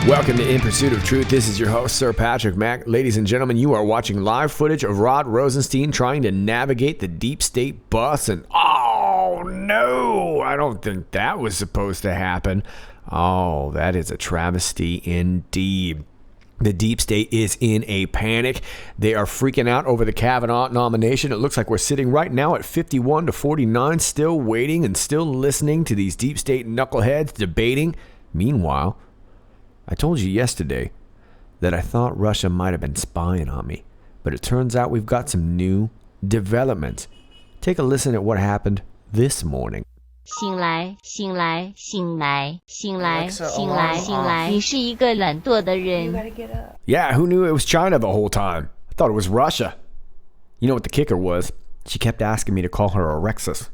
Welcome to In Pursuit of Truth. This is your host, Sir Patrick Mack. Ladies and gentlemen, you are watching live footage of Rod Rosenstein trying to navigate the deep state bus. And oh no, I don't think that was supposed to happen. Oh, that is a travesty indeed. The deep state is in a panic. They are freaking out over the Kavanaugh nomination. It looks like we're sitting right now at 51-49, still waiting and still listening to these deep state knuckleheads debating. Meanwhile, I told you yesterday that I thought Russia might have been spying on me, but it turns out we've got some new developments. Take a listen at what happened this morning. 醒来，醒来，醒来，醒来，醒来，醒来！你是一个懒惰的人。Yeah, who knew it was China the whole time? I thought it was Russia. You know what the kicker was? She kept asking me to call her Alexis.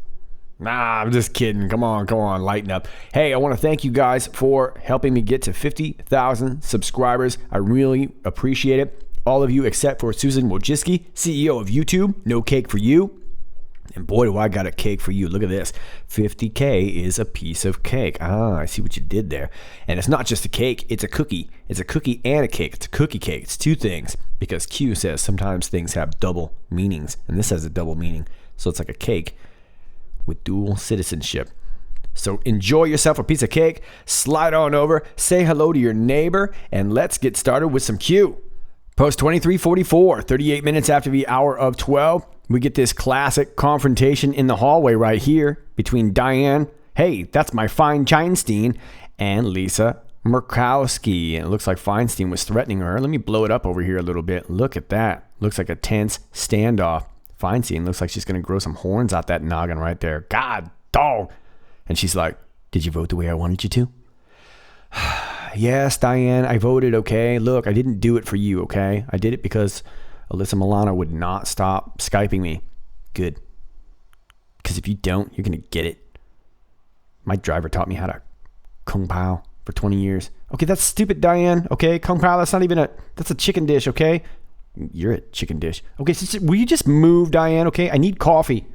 Nah, I'm just kidding. Come on, lighten up. Hey, I want to thank you guys for helping me get to 50,000 subscribers. I really appreciate it. All of you except for Susan Wojcicki, CEO of YouTube. No cake for you. And boy, do I got a cake for you. Look at this. 50K is a piece of cake. I see what you did there. And it's not just a cake. It's a cookie. It's a cookie and a cake. It's a cookie cake. It's two things. Because Q says sometimes things have double meanings. And this has a double meaning. So it's like a cake with dual citizenship. So enjoy yourself a piece of cake. Slide on over. Say hello to your neighbor. And let's get started with some Q. Post 2344, 38 minutes after the hour of 12. We get this classic confrontation in the hallway right here between Diane, hey, that's my fine Feinstein, and Lisa Murkowski. And it looks like Feinstein was threatening her. Let me blow it up over here a little bit. Look at that. Looks like a tense standoff. Feinstein looks like she's going to grow some horns out that noggin right there. God, dog. And she's like, did you vote the way I wanted you to? Yes, Diane, I voted, okay? Look, I didn't do it for you, okay? I did it because Alyssa Milano would not stop Skyping me. Good. Because if you don't, you're going to get it. My driver taught me how to Kung Pao for 20 years. Okay, that's stupid, Diane. Okay, Kung Pao, that's not even that's a chicken dish, okay? You're a chicken dish. Okay, so will you just move, Diane, okay? I need coffee.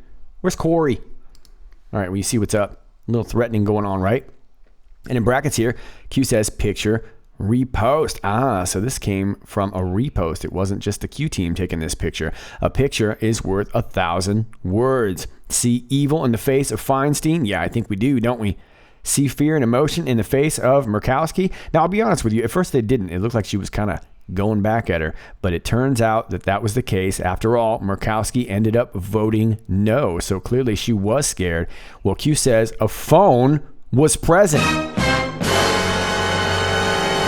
Where's Corey? All right, well, you see what's up. A little threatening going on, right? And in brackets here, Q says picture repost. So this came from a repost. It wasn't just the Q team taking this picture. A picture is worth 1,000 words. See evil in the face of Feinstein? Yeah, I think we do, don't we? See fear and emotion in the face of Murkowski? Now, I'll be honest with you. At first, they didn't. It looked like she was kind of going back at her. But it turns out that was the case. After all, Murkowski ended up voting no. So clearly, she was scared. Well, Q says a phone was present.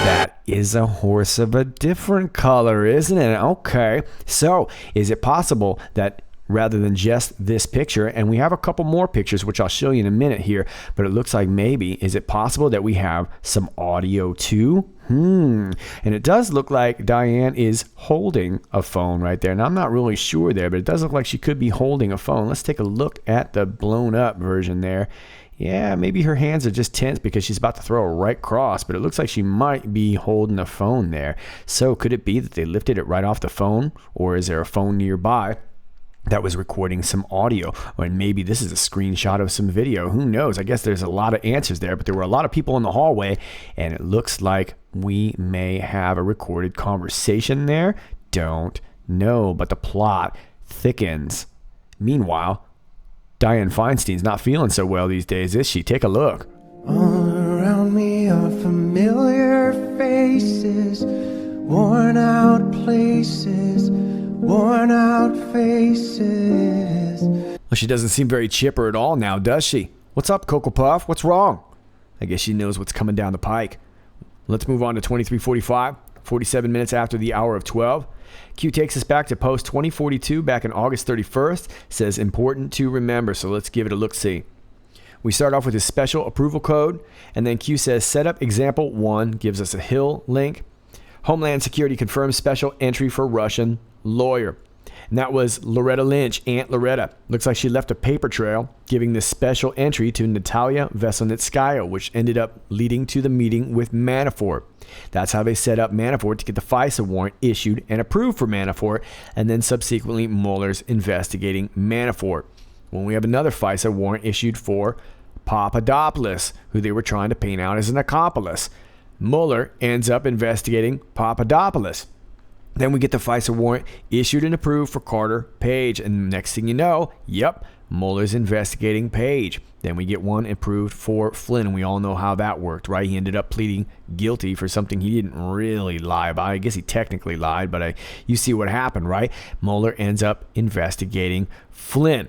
That is a horse of a different color, isn't it? Okay. So is it possible that rather than just this picture, and we have a couple more pictures, which I'll show you in a minute here, but it looks like maybe, is it possible that we have some audio too? And it does look like Diane is holding a phone right there. Now, I'm not really sure there, but it does look like she could be holding a phone. Let's take a look at the blown up version there. Yeah, maybe her hands are just tense because she's about to throw a right cross, but it looks like she might be holding a phone there. So could it be that they lifted it right off the phone, or is there a phone nearby that was recording some audio? Or maybe this is a screenshot of some video. Who knows? I guess there's a lot of answers there, but there were a lot of people in the hallway, and it looks like we may have a recorded conversation there. Don't know, but the plot thickens. Meanwhile, Dianne Feinstein's not feeling so well these days, is she? Take a look. All around me are familiar faces, worn out places, worn out faces. Well, she doesn't seem very chipper at all now, does she? What's up, Cocoa Puff? What's wrong? I guess she knows what's coming down the pike. Let's move on to 2345, 47 minutes after the hour of 12. Q takes us back to post 2042 back on August 31st. Says important to remember, so let's give it a look-see. We start off with his special approval code, and then Q says set up example 1, gives us a Hill link. Homeland Security confirms special entry for Russian lawyer. And that was Loretta Lynch, Aunt Loretta. Looks like she left a paper trail giving this special entry to Natalia Veselnitskaya, which ended up leading to the meeting with Manafort. That's how they set up Manafort to get the FISA warrant issued and approved for Manafort, and then subsequently Mueller's investigating Manafort. When we have another FISA warrant issued for Papadopoulos, who they were trying to paint out as an accomplice. Mueller ends up investigating Papadopoulos. Then we get the FISA warrant issued and approved for Carter Page. And next thing you know, Mueller's investigating Page. Then we get one approved for Flynn. We all know how that worked, right? He ended up pleading guilty for something he didn't really lie about. I guess he technically lied, but you see what happened, right? Mueller ends up investigating Flynn.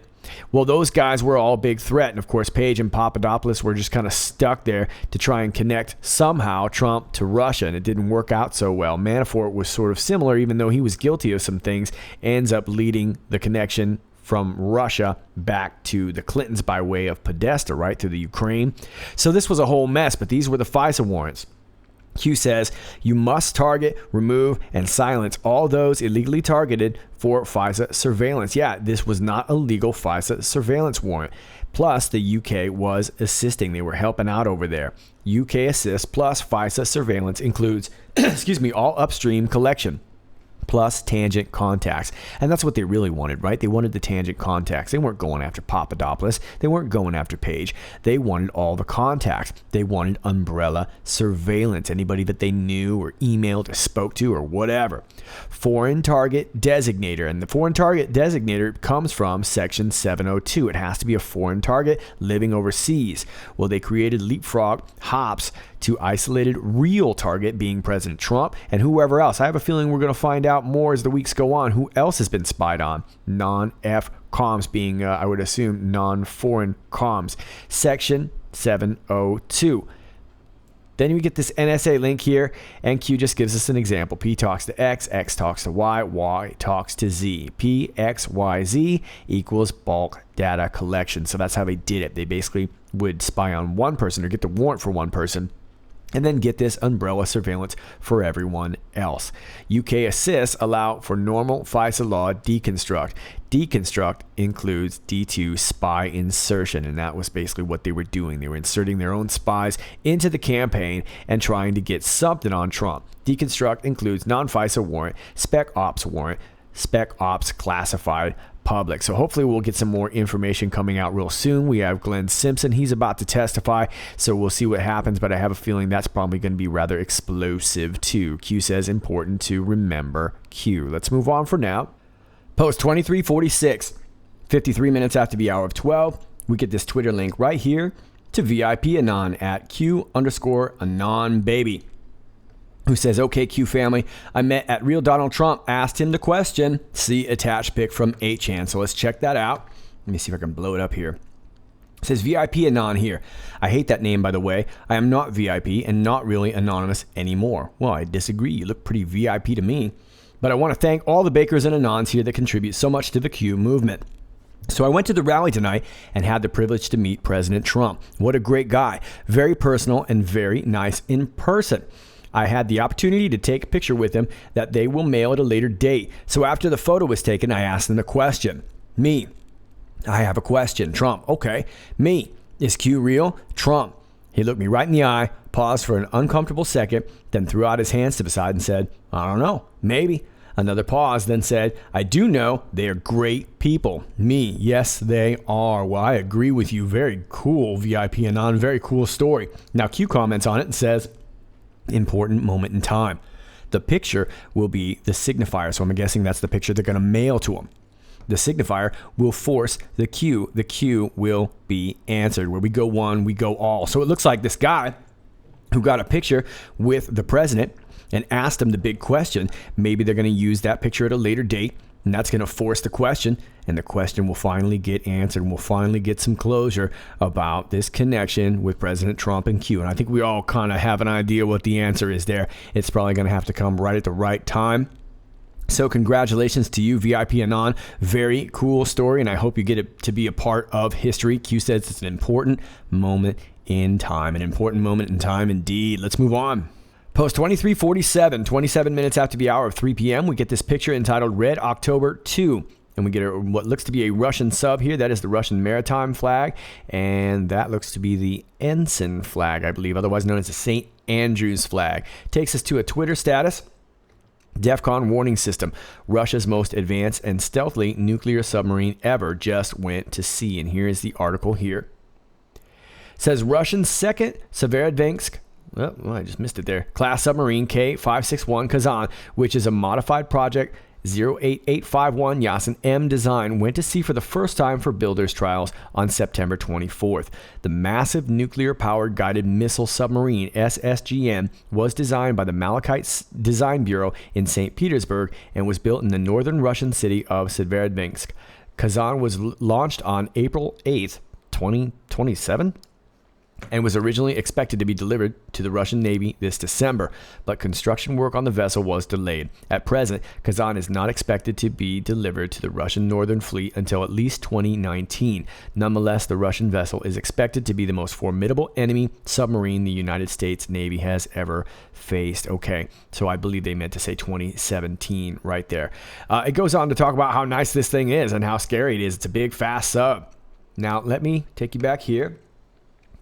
Well, those guys were all a big threat. And of course, Page and Papadopoulos were just kind of stuck there to try and connect somehow Trump to Russia. And it didn't work out so well. Manafort was sort of similar, even though he was guilty of some things, ends up leading the connection from Russia back to the Clintons by way of Podesta, right, through the Ukraine. So this was a whole mess, but these were the FISA warrants. Q says you must target, remove, and silence all those illegally targeted for FISA surveillance. Yeah, this was not a legal FISA surveillance warrant. Plus, the UK was assisting. They were helping out over there. UK assist plus FISA surveillance includes, all upstream collection, plus tangent contacts. And that's what they really wanted, right? They wanted the tangent contacts. They weren't going after Papadopoulos. They weren't going after Page. They wanted all the contacts. They wanted umbrella surveillance. Anybody that they knew or emailed or spoke to or whatever. Foreign target designator. And the foreign target designator comes from Section 702. It has to be a foreign target living overseas. Well, they created leapfrog hops to isolated real target being President Trump and whoever else. I have a feeling we're going to find out more as the weeks go on who else has been spied on. Non-F comms being, I would assume, non-foreign comms. Section 702. Then we get this NSA link here, and Q just gives us an example. P talks to X, X talks to Y, Y talks to Z. P, X, Y, Z equals bulk data collection. So that's how they did it. They basically would spy on one person or get the warrant for one person, and then get this umbrella surveillance for everyone else. UK assists allow for normal FISA law deconstruct. Deconstruct includes D2 spy insertion, and that was basically what they were doing. They were inserting their own spies into the campaign and trying to get something on Trump. Deconstruct includes non-FISA warrant, spec ops warrant, spec ops classified public. So hopefully we'll get some more information coming out real soon. We have Glenn Simpson. He's about to testify, so we'll see what happens, but I have a feeling that's probably going to be rather explosive too. Q says important to remember Q. Let's move on for now. Post 2346, 53 minutes after the hour of 12, we get this Twitter link right here to VIP Anon at Q_Anon baby, who says, okay, Q family, I met at Real Donald Trump, asked him the question, see attached pic from 8chan. So let's check that out. Let me see if I can blow it up here. It says VIP Anon here. I hate that name, by the way. I am not VIP and not really anonymous anymore. Well, I disagree. You look pretty VIP to me. But I want to thank all the Bakers and Anons here that contribute so much to the Q movement. So I went to the rally tonight and had the privilege to meet President Trump. What a great guy. Very personal and very nice in person. I had the opportunity to take a picture with him that they will mail at a later date. So after the photo was taken, I asked him the question. Me. I have a question. Trump. Okay. Me. Is Q real? Trump. He looked me right in the eye, paused for an uncomfortable second, then threw out his hands to the side and said, I don't know. Maybe. Another pause, then said, I do know they are great people. Me. Yes, they are. Well, I agree with you. Very cool, VIP Anon. Very cool story. Now Q comments on it and says, important moment in time. The picture will be the signifier. So I'm guessing that's the picture they're going to mail to him. The signifier will force the Q. The Q will be answered. Where we go one, we go all. So it looks like this guy who got a picture with the president and asked him the big question, maybe they're going to use that picture at a later date, and that's going to force the question, and the question will finally get answered, and we'll finally get some closure about this connection with President Trump and Q. And I think we all kind of have an idea what the answer is there. It's probably going to have to come right at the right time. So congratulations to you, VIP Anon. Very cool story, and I hope you get it to be a part of history. Q says it's an important moment in time. An important moment in time indeed. Let's move on. Post 2347, 27 minutes after the hour of 3 p.m., we get this picture entitled Red October 2. And we get what looks to be a Russian sub here. That is the Russian maritime flag. And that looks to be the ensign flag, I believe, otherwise known as the St. Andrews flag. Takes us to a Twitter status. DEFCON warning system. Russia's most advanced and stealthy nuclear submarine ever just went to sea. And here is the article here. It says Russian second Severodvinsk I just missed it there. Class submarine K561 Kazan, which is a modified project 08851 Yasin M design, went to sea for the first time for builders trials on September 24th. The massive nuclear-powered guided missile submarine SSGM was designed by the Malachite Design Bureau in St. Petersburg and was built in the northern Russian city of Severodvinsk. Kazan was launched on April 8th, 2027, and was originally expected to be delivered to the Russian Navy this December, but construction work on the vessel was delayed. At present, Kazan is not expected to be delivered to the Russian Northern Fleet until at least 2019. Nonetheless, the Russian vessel is expected to be the most formidable enemy submarine the United States Navy has ever faced. Okay, so I believe they meant to say 2017 right there. It goes on to talk about how nice this thing is and how scary it is. It's a big, fast sub. Now, let me take you back here.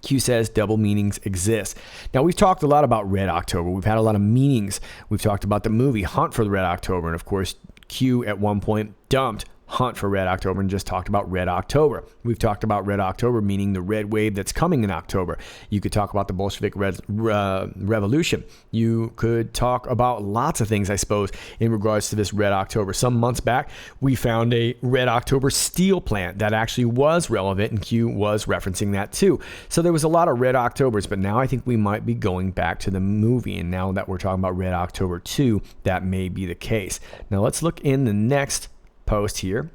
Q says double meanings exist. Now, we've talked a lot about Red October. We've had a lot of meanings. We've talked about the movie Hunt for the Red October. And of course, Q at one point dumped Hunt for Red October and just talked about Red October. We've talked about Red October, meaning the red wave that's coming in October. You could talk about the Bolshevik Revolution. You could talk about lots of things, I suppose, in regards to this Red October. Some months back, we found a Red October steel plant that actually was relevant, and Q was referencing that too. So there was a lot of Red Octobers, but now I think we might be going back to the movie, and now that we're talking about Red October 2, that may be the case. Now let's look in the next post here.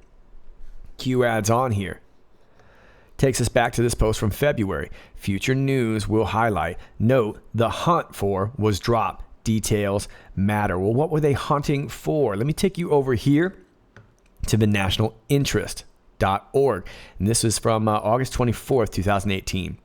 Q adds on here. Takes us back to this post from February. Future news will highlight. Note, the hunt for was dropped. Details matter. Well, what were they hunting for? Let me take you over here to the nationalinterest.org. And this is from August 24th, 2018.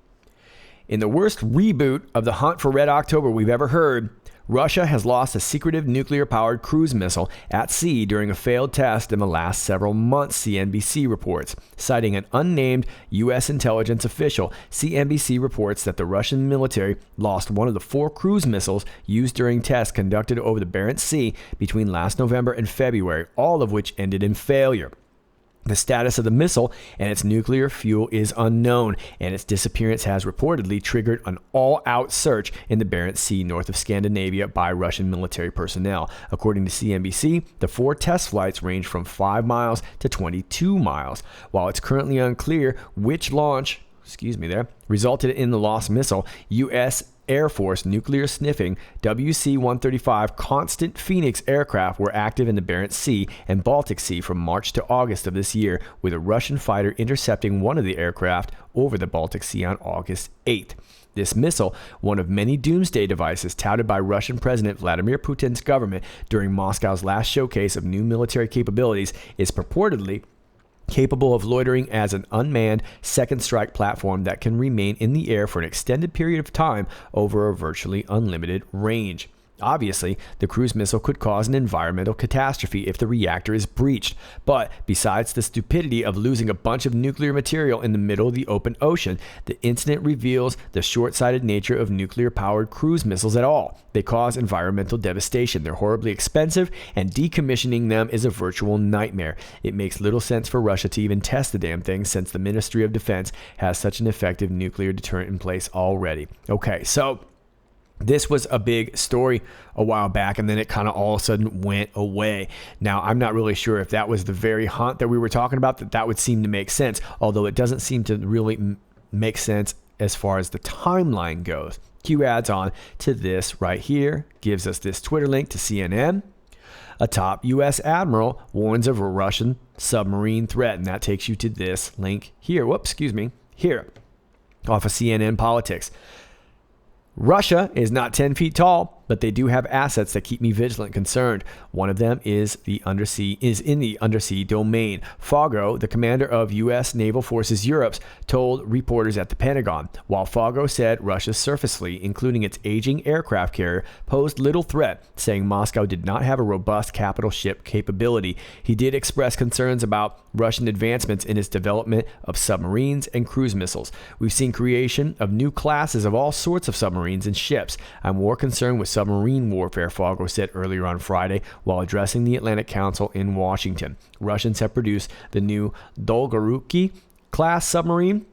In the worst reboot of the hunt for Red October we've ever heard, Russia has lost a secretive nuclear-powered cruise missile at sea during a failed test in the last several months, CNBC reports. Citing an unnamed U.S. intelligence official, CNBC reports that the Russian military lost one of the 4 cruise missiles used during tests conducted over the Barents Sea between last November and February, all of which ended in failure. The status of the missile and its nuclear fuel is unknown, and its disappearance has reportedly triggered an all-out search in the Barents Sea north of Scandinavia by Russian military personnel. According to CNBC, the 4 test flights range from 5 miles to 22 miles. While it's currently unclear which launch resulted in the lost missile, U.S. Air Force nuclear sniffing WC-135 Constant Phoenix aircraft were active in the Barents Sea and Baltic Sea from March to August of this year, with a Russian fighter intercepting one of the aircraft over the Baltic Sea on August 8th. This missile, one of many doomsday devices touted by Russian President Vladimir Putin's government during Moscow's last showcase of new military capabilities, is purportedly capable of loitering as an unmanned second strike platform that can remain in the air for an extended period of time over a virtually unlimited range. Obviously, the cruise missile could cause an environmental catastrophe if the reactor is breached, but besides the stupidity of losing a bunch of nuclear material in the middle of the open ocean, the incident reveals the short-sighted nature of nuclear-powered cruise missiles at all. They cause environmental devastation. They're horribly expensive, and decommissioning them is a virtual nightmare. It makes little sense for Russia to even test the damn thing, since the Ministry of Defense has such an effective nuclear deterrent in place already. Okay, so this was a big story a while back, and then it kind of all of a sudden went away. Now, I'm not really sure if that was the very hunt that we were talking about, that would seem to make sense, although it doesn't seem to really make sense as far as the timeline goes. Q adds on to this right here, gives us this Twitter link to CNN. A top U.S. admiral warns of a Russian submarine threat, and that takes you to this link here. Here, off of CNN Politics. Russia is not 10 feet tall, but they do have assets that keep me vigilant and concerned. One of them is in the undersea domain. Foggo, the commander of U.S. Naval Forces Europe, told reporters at the Pentagon. While Foggo said Russia's surface fleet, including its aging aircraft carrier, posed little threat, saying Moscow did not have a robust capital ship capability, he did express concerns about Russian advancements in its development of submarines and cruise missiles. We've seen creation of new classes of all sorts of submarines and ships. I'm more concerned with submarine warfare, Foggo said earlier on Friday while addressing the Atlantic Council in Washington. Russians have produced the new Dolgoruki class submarine,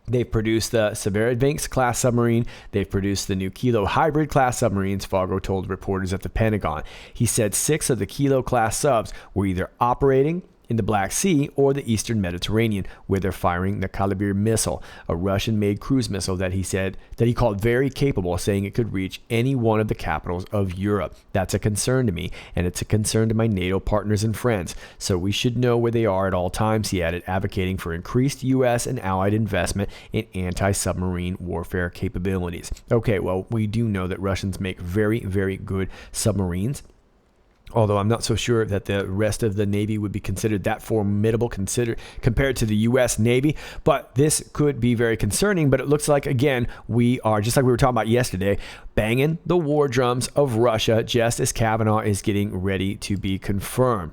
They've produced the Severodvinsk class submarine. They've produced the new Kilo hybrid class submarines, Fargo told reporters at the Pentagon. He said 6 of the Kilo class subs were either operating in the Black Sea or the Eastern Mediterranean, where they're firing the Kalibr missile, a Russian-made cruise missile that he called very capable, saying it could reach any one of the capitals of Europe. That's a concern to me, and it's a concern to my NATO partners and friends. So we should know where they are at all times, he added, advocating for increased U.S. and allied investment in anti-submarine warfare capabilities. Okay, well, we do know that Russians make very, very good submarines. Although I'm not so sure that the rest of the Navy would be considered that formidable compared to the U.S. Navy. But this could be very concerning. But it looks like, again, we are, just like we were talking about yesterday, banging the war drums of Russia just as Kavanaugh is getting ready to be confirmed.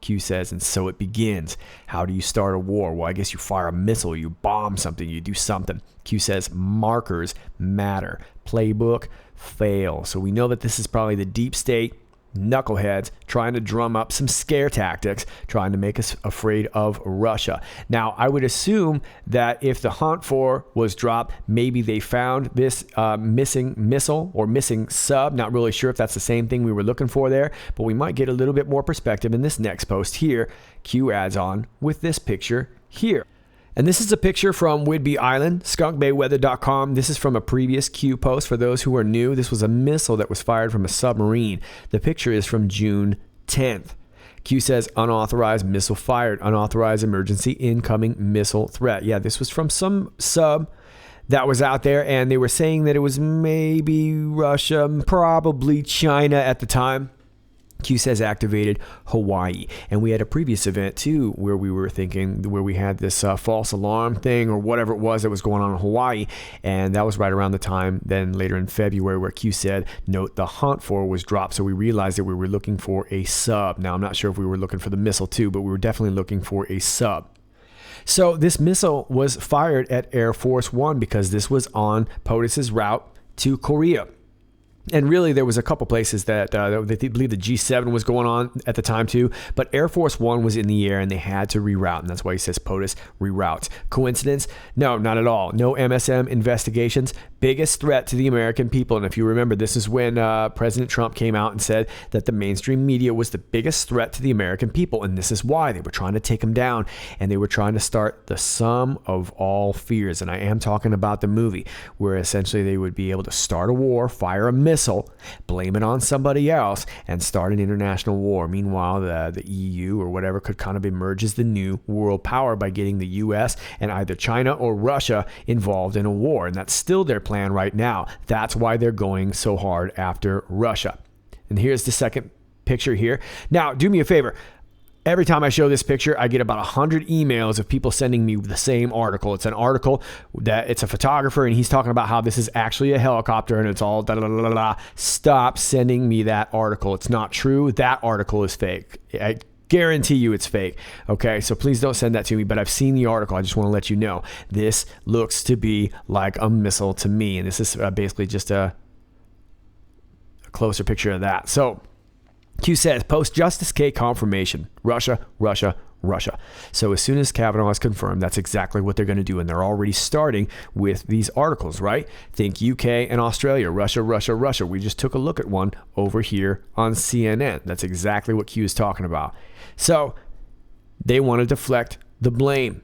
Q says, and so it begins. How do you start a war? Well, I guess you fire a missile, you bomb something, you do something. Q says markers matter. Playbook fail. So we know that this is probably the deep state knuckleheads trying to drum up some scare tactics, trying to make us afraid of Russia. Now, I would assume that if the hunt for was dropped, maybe they found this missing missile or missing sub. Not really sure if that's the same thing we were looking for there, but we might get a little bit more perspective in this next post here. Q adds on with this picture here. And this is a picture from Whidbey Island, skunkbayweather.com. This is from a previous Q post. For those who are new, this was a missile that was fired from a submarine. The picture is from June 10th. Q says unauthorized missile fired, unauthorized emergency incoming missile threat. Yeah, this was from some sub that was out there, and they were saying that it was maybe Russia, probably China at the time. Q says activated Hawaii. And we had a previous event too where we were thinking, where we had this false alarm thing or whatever it was that was going on in Hawaii. And that was right around the time then later in February where Q said, note the hunt for was dropped. So we realized that we were looking for a sub. Now I'm not sure if we were looking for the missile too, but we were definitely looking for a sub. So this missile was fired at Air Force One because this was on POTUS's route to Korea. And really, there was a couple places that they believe the G7 was going on at the time too. But Air Force One was in the air and they had to reroute. And that's why he says POTUS reroutes. Coincidence? No, not at all. No MSM investigations. Biggest threat to the American people. And if you remember, this is when President Trump came out and said that the mainstream media was the biggest threat to the American people. And this is why they were trying to take him down. And they were trying to start the sum of all fears. And I am talking about the movie where essentially they would be able to start a war, fire a missile, blame it on somebody else, and start an international war. Meanwhile, the EU or whatever could kind of emerge as the new world power by getting the US and either China or Russia involved in a war. And that's still their plan right now. That's why they're going so hard after Russia. And here's the second picture here. Now, do me a favor. Every time I show this picture, I get about 100 emails of people sending me the same article. It's an article that it's a photographer and he's talking about how this is actually a helicopter and it's all da da da da da. Stop sending me that article. It's not true. That article is fake. I guarantee you it's fake. Okay, so please don't send that to me, but I've seen the article. I just want to let you know. This looks to be like a missile to me, and this is basically just a closer picture of that. So Q says, post-Justice K confirmation, Russia, Russia, Russia. So as soon as Kavanaugh is confirmed, that's exactly what they're going to do. And they're already starting with these articles, right? Think UK and Australia, Russia, Russia, Russia. We just took a look at one over here on CNN. That's exactly what Q is talking about. So they want to deflect the blame.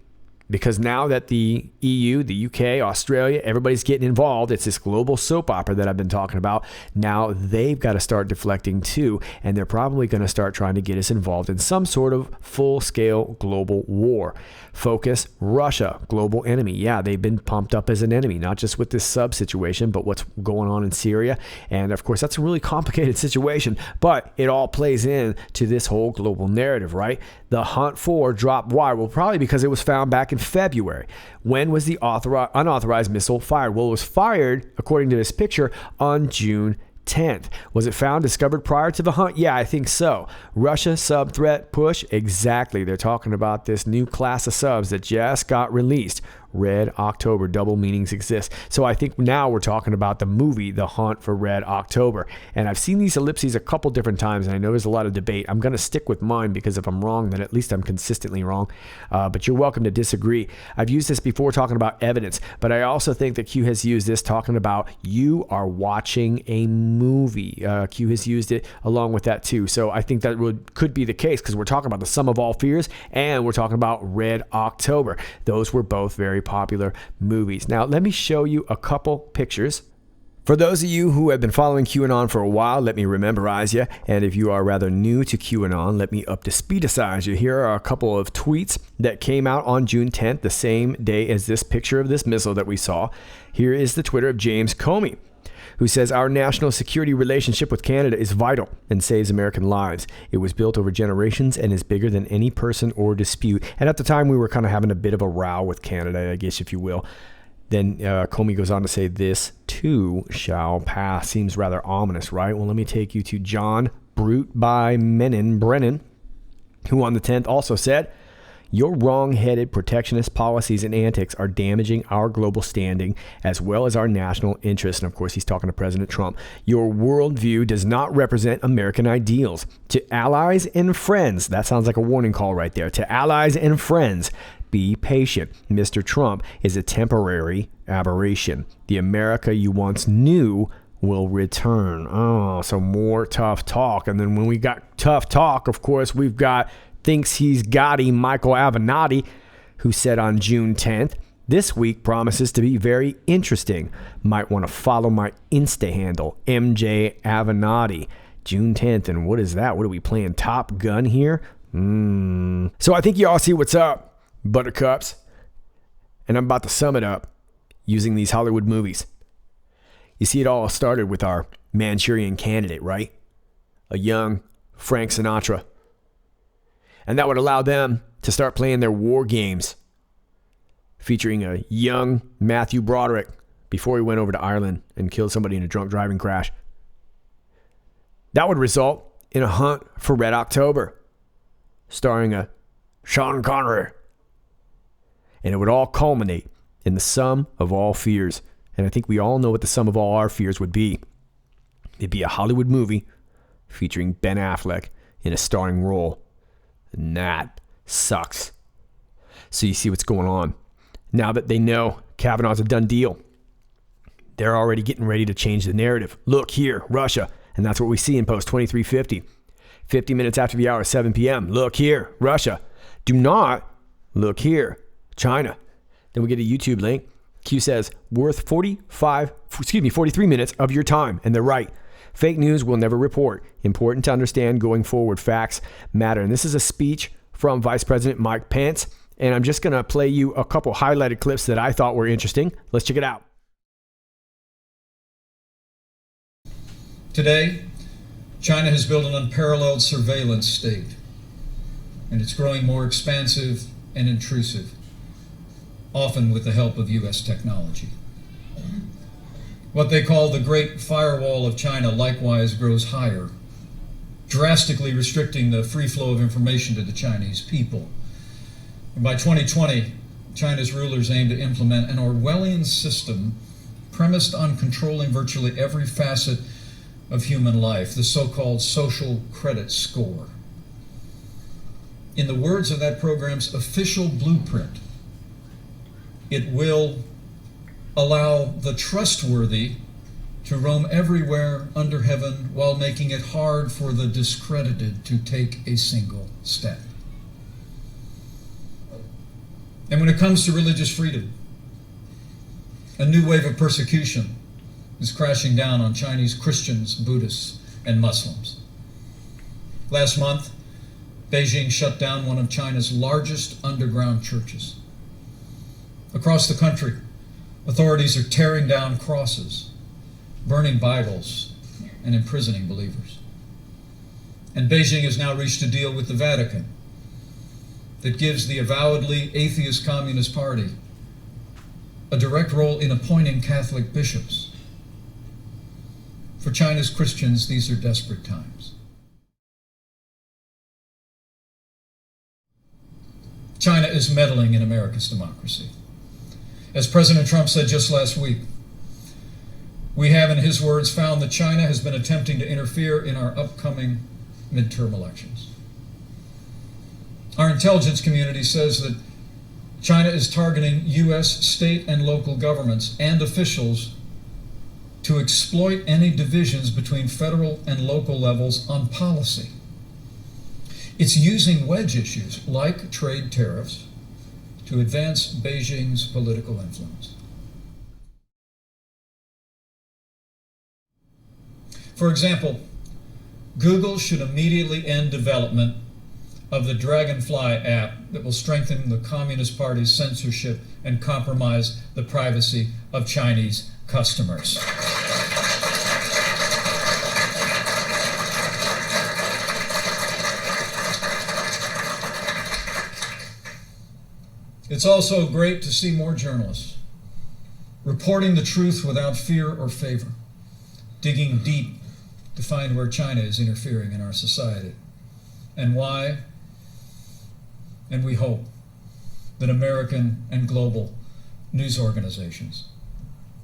Because now that the EU, the UK, Australia, everybody's getting involved, it's this global soap opera that I've been talking about. Now they've got to start deflecting too, and they're probably going to start trying to get us involved in some sort of full-scale global war. Focus, Russia, global enemy. Yeah, they've been pumped up as an enemy, not just with this sub situation, but what's going on in Syria. And of course, that's a really complicated situation, but it all plays in to this whole global narrative, right? The hunt for dropped. Why? Well, probably because it was found back in February. When was the unauthorized missile fired? Well, it was fired, according to this picture, on June 10th. Was it found, discovered prior to the hunt? Yeah, I think so. Russia sub threat push? Exactly. They're talking about this new class of subs that just got released. Red October, double meanings exist. So I think now we're talking about the movie, The Hunt for Red October. And I've seen these ellipses a couple different times, and I know there's a lot of debate. I'm going to stick with mine because if I'm wrong, then at least I'm consistently wrong. But you're welcome to disagree. I've used this before talking about evidence, but I also think that Q has used this talking about you are watching a movie. Q has used it along with that too. So I think that could be the case because we're talking about the sum of all fears and we're talking about Red October. Those were both very popular movies. Now, let me show you a couple pictures. For those of you who have been following QAnon for a while, let me rememberize you. And if you are rather new to QAnon, let me up to speedicize you. Here are a couple of tweets that came out on June 10th, the same day as this picture of this missile that we saw. Here is the Twitter of James Comey, who says, our national security relationship with Canada is vital and saves American lives. It was built over generations and is bigger than any person or dispute. And at the time, we were kind of having a bit of a row with Canada, I guess, if you will. Then Comey goes on to say, this too shall pass. Seems rather ominous, right? Well, let me take you to John Brute by Brennan, who on the 10th also said, your wrong-headed protectionist policies and antics are damaging our global standing as well as our national interests. And of course, he's talking to President Trump. Your worldview does not represent American ideals. To allies and friends, that sounds like a warning call right there. To allies and friends, be patient. Mr. Trump is a temporary aberration. The America you once knew will return. Oh, so more tough talk. And then when we got tough talk, of course, we've got thinks he's Gotti Michael Avenatti, who said on June 10th, this week promises to be very interesting. Might want to follow my Insta handle, MJ Avenatti. June 10th, and what is that? What are we playing, Top Gun here? So I think you all see what's up, buttercups. And I'm about to sum it up using these Hollywood movies. You see, it all started with our Manchurian Candidate, right? A young Frank Sinatra. And that would allow them to start playing their war games, featuring a young Matthew Broderick before he went over to Ireland and killed somebody in a drunk driving crash. That would result in A Hunt for Red October, starring a Sean Connery. And it would all culminate in the sum of all fears. And I think we all know what the sum of all our fears would be. It'd be a Hollywood movie featuring Ben Affleck in a starring role. And that sucks. So you see what's going on. Now that they know Kavanaugh's a done deal, they're already getting ready to change the narrative. Look here, Russia. And that's what we see in post 2350. 50 minutes after the hour, 7 p.m. Look here, Russia. Do not look here, China. Then we get a YouTube link. Q says, worth 43 minutes of your time. And they're right. Fake news will never report. Important to understand going forward. Facts matter. And this is a speech from Vice President Mike Pence. And I'm just going to play you a couple highlighted clips that I thought were interesting. Let's check it out. Today, China has built an unparalleled surveillance state, and it's growing more expansive and intrusive, often with the help of U.S. technology. What they call the Great Firewall of China likewise grows higher, drastically restricting the free flow of information to the Chinese people. And by 2020, China's rulers aim to implement an Orwellian system premised on controlling virtually every facet of human life, the so-called social credit score. In the words of that program's official blueprint, it will allow the trustworthy to roam everywhere under heaven while making it hard for the discredited to take a single step. And when it comes to religious freedom, a new wave of persecution is crashing down on Chinese Christians, Buddhists, and Muslims. Last month, Beijing shut down one of China's largest underground churches. Across the country, authorities are tearing down crosses, burning Bibles, and imprisoning believers. And Beijing has now reached a deal with the Vatican that gives the avowedly atheist Communist Party a direct role in appointing Catholic bishops. For China's Christians, these are desperate times. China is meddling in America's democracy. As President Trump said just last week, we have, in his words, found that China has been attempting to interfere in our upcoming midterm elections. Our intelligence community says that China is targeting U.S. state and local governments and officials to exploit any divisions between federal and local levels on policy. It's using wedge issues like trade tariffs to advance Beijing's political influence. For example, Google should immediately end development of the Dragonfly app that will strengthen the Communist Party's censorship and compromise the privacy of Chinese customers. It's also great to see more journalists reporting the truth without fear or favor, digging deep to find where China is interfering in our society and why. And we hope that American and global news organizations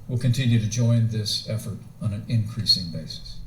will continue to join this effort on an increasing basis.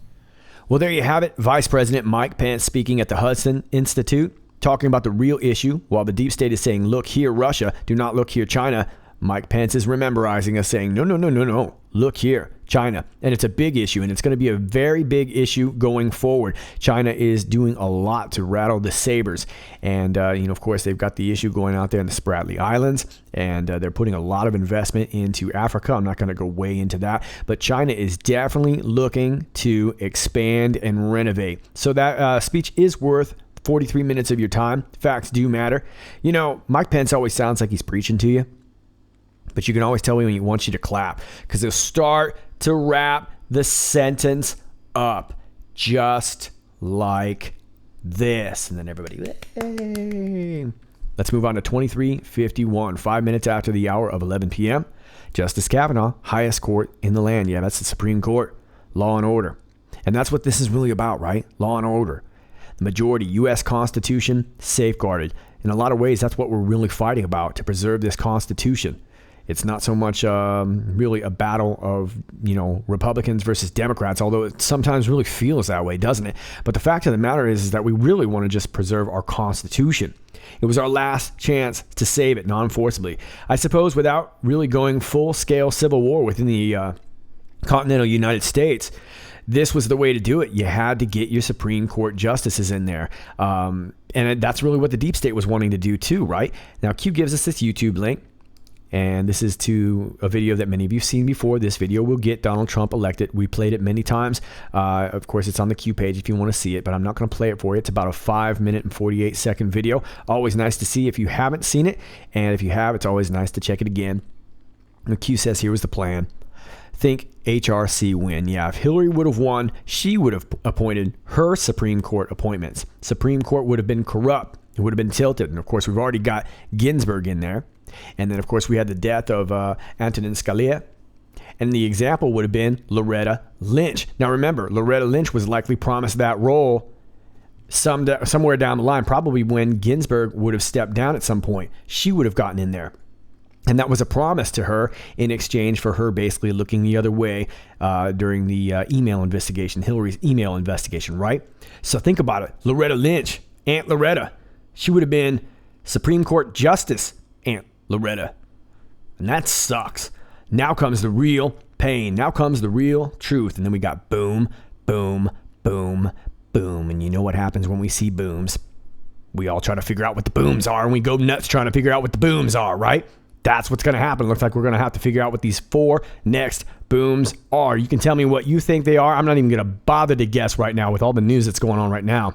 Well, there you have it. Vice President Mike Pence speaking at the Hudson Institute, talking about the real issue. While the deep state is saying, look here, Russia, do not look here, China, Mike Pence is rememberizing us saying, no, look here, China. And it's a big issue, and it's going to be a very big issue going forward. China is doing a lot to rattle the sabers. And, of course, they've got the issue going out there in the Spratly Islands, and they're putting a lot of investment into Africa. I'm not going to go way into that, but China is definitely looking to expand and renovate. So that speech is worth 43 minutes of your time. Facts do matter. Mike Pence always sounds like he's preaching to you, but you can always tell me when he wants you to clap, because he'll start to wrap the sentence up just like this. And then everybody, hey. Let's move on to 23:51, 5 minutes after the hour of 11 p.m. Justice Kavanaugh, highest court in the land. Yeah, that's the Supreme Court. Law and order. And that's what this is really about, right? Law and order. The majority U.S. Constitution safeguarded. In a lot of ways, that's what we're really fighting about, to preserve this Constitution. It's not so much really a battle of, Republicans versus Democrats, although it sometimes really feels that way, doesn't it? But the fact of the matter is that we really want to just preserve our Constitution. It was our last chance to save it non-forcibly. I suppose without really going full-scale civil war within the continental United States, this was the way to do it. You had to get your Supreme Court justices in there. And that's really what the deep state was wanting to do too, right? Now, Q gives us this YouTube link. And this is to a video that many of you have seen before. This video will get Donald Trump elected. We played it many times. Of course, it's on the Q page if you want to see it, but I'm not going to play it for you. It's about a 5 minute and 48 second video. Always nice to see if you haven't seen it. And if you have, it's always nice to check it again. And Q says, here was the plan. Think HRC win. Yeah, if Hillary would have won, she would have appointed her Supreme Court appointments. Supreme Court would have been corrupt. It would have been tilted. And of course, we've already got Ginsburg in there. And then, of course, we had the death of Antonin Scalia. And the example would have been Loretta Lynch. Now, remember, Loretta Lynch was likely promised that role somewhere down the line, probably when Ginsburg would have stepped down at some point. She would have gotten in there. And that was a promise to her in exchange for her basically looking the other way during the email investigation, Hillary's email investigation, right? So think about it. Loretta Lynch, Aunt Loretta, she would have been Supreme Court Justice Aunt Loretta. And that sucks. Now comes the real pain. Now comes the real truth. And then we got boom, boom, boom, boom. And you know what happens when we see booms? We all try to figure out what the booms are, and we go nuts trying to figure out what the booms are, right? That's what's going to happen. It looks like we're going to have to figure out what these 4 next booms are. You can tell me what you think they are. I'm not even going to bother to guess right now with all the news that's going on right now.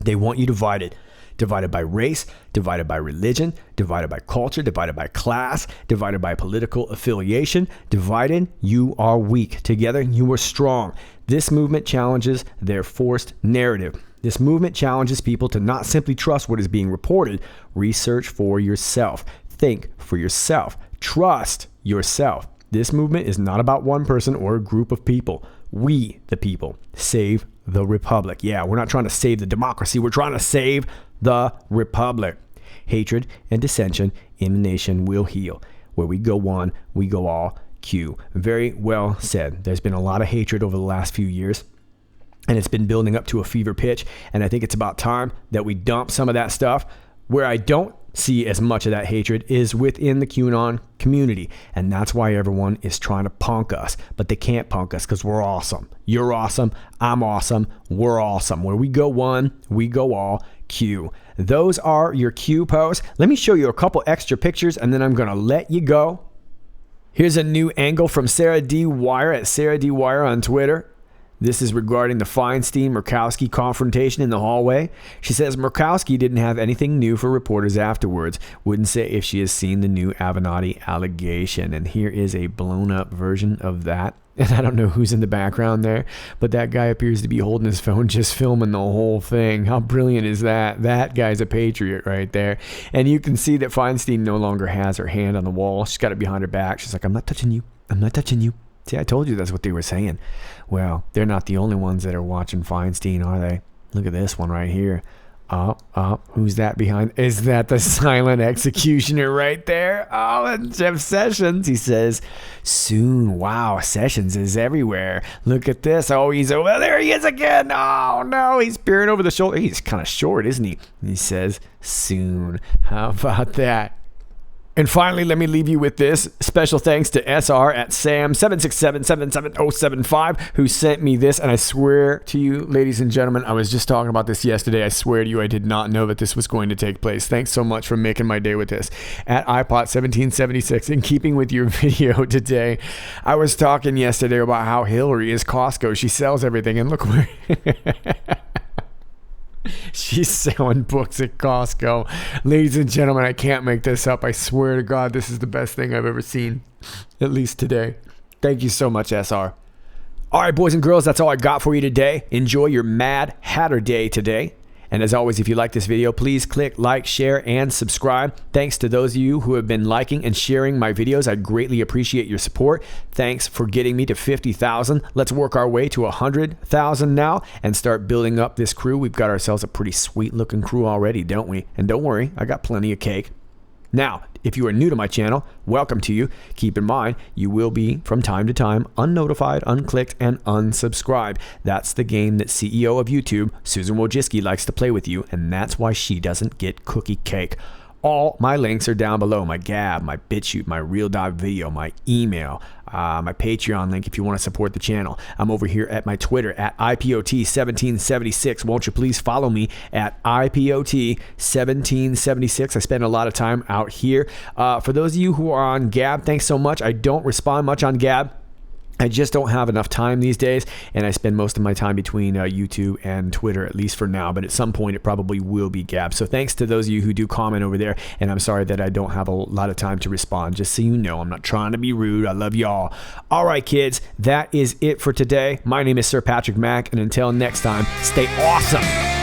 They want you divided. Divided by race, divided by religion, divided by culture, divided by class, divided by political affiliation. Divided, you are weak. Together, you are strong. This movement challenges their forced narrative. This movement challenges people to not simply trust what is being reported. Research for yourself. Think for yourself. Trust yourself. This movement is not about one person or a group of people. We, the people, save the republic. Yeah, we're not trying to save the democracy. We're trying to save the republic. Hatred and dissension in the nation will heal. where we go one, we go all, Q. Very well said. There's been a lot of hatred over the last few years, and it's been building up to a fever pitch, and I think it's about time that we dump some of that stuff. Where I don't see as much of that hatred is within the QAnon community, and that's why everyone is trying to punk us, but they can't punk us because we're awesome. You're awesome, I'm awesome, we're awesome. Where we go one, we go all, Q. Those are your Q posts. Let me show you a couple extra pictures, and then I'm going to let you go. Here's a new angle from Sarah D. Wire at Sarah D. Wire on Twitter. This is regarding the Feinstein-Murkowski confrontation in the hallway. She says Murkowski didn't have anything new for reporters afterwards. Wouldn't say if she has seen the new Avenatti allegation. And here is a blown-up version of that. And I don't know who's in the background there, but that guy appears to be holding his phone, just filming the whole thing. How brilliant is that? That guy's a patriot right there. And you can see that Feinstein no longer has her hand on the wall. She's got it behind her back. She's like, I'm not touching you. I'm not touching you. See, I told you that's what they were saying. Well, they're not the only ones that are watching Feinstein, are they? Look at this one right here. Who's that behind? Is that the silent executioner right there? Oh, and Jeff Sessions. He says, soon. Wow, Sessions is everywhere. Look at this. Oh, he's over there. He is again. Oh, no, he's peering over the shoulder. He's kind of short, isn't he? He says, soon. How about that? And finally, let me leave you with this. Special thanks to SR at Sam767-77075 who sent me this. And I swear to you, ladies and gentlemen, I was just talking about this yesterday. I swear to you, I did not know that this was going to take place. Thanks so much for making my day with this. At IPOT 1776, in keeping with your video today, I was talking yesterday about how Hillary is Costco. She sells everything. And look where... She's selling books at Costco. Ladies and gentlemen, I can't make this up. I swear to God, this is the best thing I've ever seen, at least today. Thank you so much, SR. All right, boys and girls, that's all I got for you today. Enjoy your Mad Hatter Day today. And as always, if you like this video, please click like, share, and subscribe. Thanks to those of you who have been liking and sharing my videos. I greatly appreciate your support. Thanks for getting me to 50,000. Let's work our way to 100,000 now and start building up this crew. We've got ourselves a pretty sweet looking crew already, don't we? And don't worry, I got plenty of cake. Now, if you are new to my channel, welcome to you. Keep in mind, you will be, from time to time, unnotified, unclicked, and unsubscribed. That's the game that CEO of YouTube, Susan Wojcicki, likes to play with you, and that's why she doesn't get cookie cake. All my links are down below. My Gab, my BitChute, my Real.Video, my email, my Patreon link if you want to support the channel. I'm over here at my Twitter at IPOT 1776. Won't you please follow me at IPOT 1776. I spend a lot of time out here. For those of you who are on Gab, thanks so much. I don't respond much on Gab. I just don't have enough time these days, and I spend most of my time between YouTube and Twitter, at least for now, but at some point it probably will be Gab. So thanks to those of you who do comment over there, and I'm sorry that I don't have a lot of time to respond. Just so you know, I'm not trying to be rude. I love y'all. All right, kids, that is it for today. My name is Sir Patrick Mack, and until next time, stay awesome.